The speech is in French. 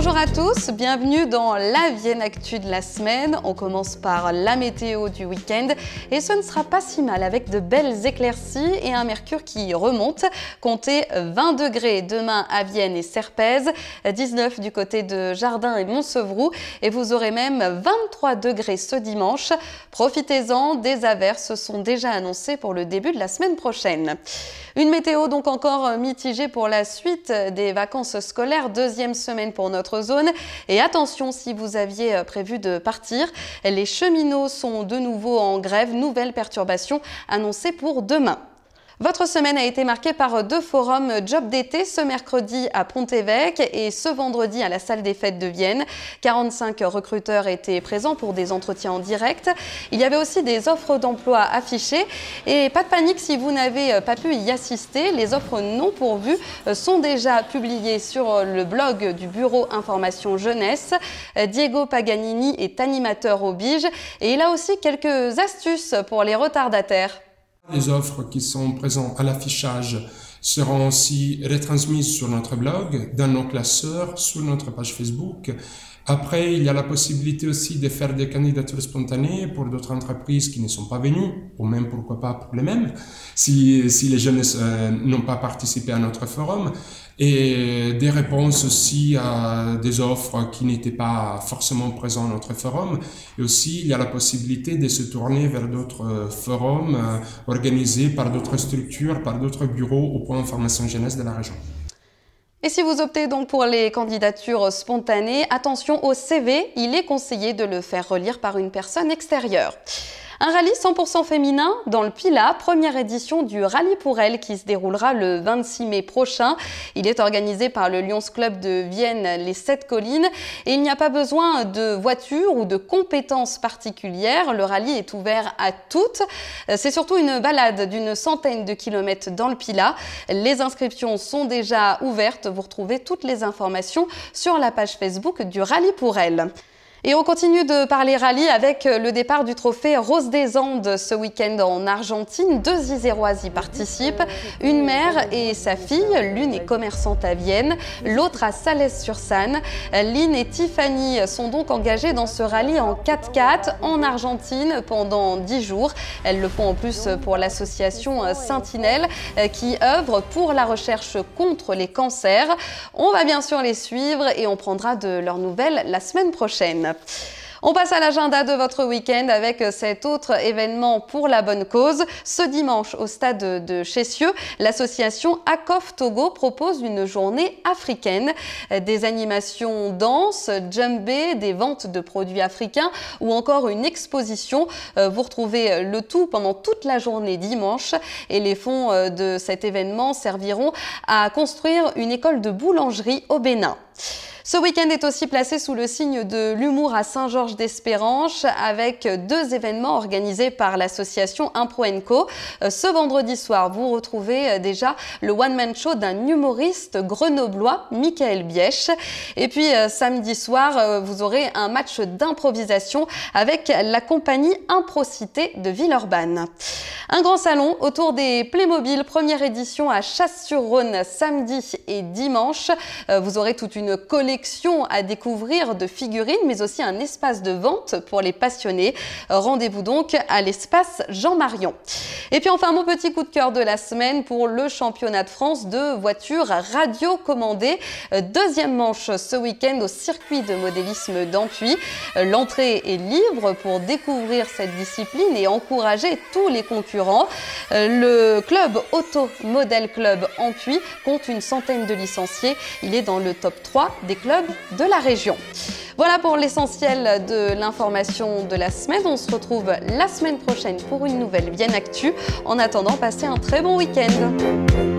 Bonjour à tous, bienvenue dans la Vienne Actu de la semaine. On commence par la météo du week-end et ce ne sera pas si mal avec de belles éclaircies et un mercure qui remonte. Comptez 20 degrés demain à Vienne et Serpez, 19 du côté de Jardin et Montsevrou et vous aurez même 23 degrés ce dimanche. Profitez-en, des averses sont déjà annoncées pour le début de la semaine prochaine. Une météo donc encore mitigée pour la suite des vacances scolaires, deuxième semaine pour notre zone. Et attention, si vous aviez prévu de partir, les cheminots sont de nouveau en grève. Nouvelle perturbation annoncée pour demain. Votre semaine a été marquée par deux forums job d'été, ce mercredi à Pont-Évêque et ce vendredi à la salle des fêtes de Vienne. 45 recruteurs étaient présents pour des entretiens en direct. Il y avait aussi des offres d'emploi affichées et pas de panique si vous n'avez pas pu y assister. Les offres non pourvues sont déjà publiées sur le blog du Bureau Information Jeunesse. Diego Paganini est animateur au BIGE et il a aussi quelques astuces pour les retardataires. Les offres qui sont présentes à l'affichage seront aussi retransmises sur notre blog, dans nos classeurs, sur notre page Facebook. Après, il y a la possibilité aussi de faire des candidatures spontanées pour d'autres entreprises qui ne sont pas venues, ou même pourquoi pas pour les mêmes, si les jeunes n'ont pas participé à notre forum, et des réponses aussi à des offres qui n'étaient pas forcément présentes à notre forum. Et aussi, il y a la possibilité de se tourner vers d'autres forums organisés par d'autres structures, par d'autres bureaux au point Information Jeunesse de la région. Et si vous optez donc pour les candidatures spontanées, attention au CV, il est conseillé de le faire relire par une personne extérieure. Un rallye 100% féminin dans le Pilat, première édition du Rallye pour elle qui se déroulera le 26 mai prochain. Il est organisé par le Lions Club de Vienne, les 7 collines. Et il n'y a pas besoin de voiture ou de compétences particulières. Le rallye est ouvert à toutes. C'est surtout une balade d'une centaine de kilomètres dans le Pilat. Les inscriptions sont déjà ouvertes. Vous retrouvez toutes les informations sur la page Facebook du Rallye pour elle. Et on continue de parler rallye avec le départ du trophée Rose des Andes ce week-end en Argentine. Deux Iséroises y participent, une mère et sa fille. L'une est commerçante à Vienne, l'autre à Salès-sur-Sanne. Lynn et Tiffany sont donc engagées dans ce rallye en 4x4 en Argentine pendant 10 jours. Elles le font en plus pour l'association Sentinelle qui œuvre pour la recherche contre les cancers. On va bien sûr les suivre et on prendra de leurs nouvelles la semaine prochaine. On passe à l'agenda de votre week-end avec cet autre événement pour la bonne cause. Ce dimanche, au stade de Chécieux, l'association ACOF Togo propose une journée africaine. Des animations danse, djembé, des ventes de produits africains ou encore une exposition. Vous retrouvez le tout pendant toute la journée dimanche et les fonds de cet événement serviront à construire une école de boulangerie au Bénin. Ce week-end est aussi placé sous le signe de l'humour à Saint-Georges-d'Espéranche avec deux événements organisés par l'association Impro & Co. Ce vendredi soir, vous retrouvez déjà le one-man show d'un humoriste grenoblois, Michael Bièche. Et puis samedi soir, vous aurez un match d'improvisation avec la compagnie Improcité de Villeurbanne. Un grand salon autour des Playmobil, première édition à Chasse-sur-Rhône samedi et dimanche. Vous aurez toute une collection à découvrir de figurines, mais aussi un espace de vente pour les passionnés. Rendez-vous donc à l'espace Jean-Marion. Et puis enfin, mon petit coup de cœur de la semaine pour le championnat de France de voitures radio-commandées. Deuxième manche ce week-end au circuit de modélisme d'Ampuis. L'entrée est libre pour découvrir cette discipline et encourager tous les concurrents. Le club Auto Model Club Ampuis compte une centaine de licenciés. Il est dans le top 3 des clubs de la région. Voilà pour l'essentiel de l'information de la semaine. On se retrouve la semaine prochaine pour une nouvelle Vienne Actu. En attendant, passez un très bon week-end.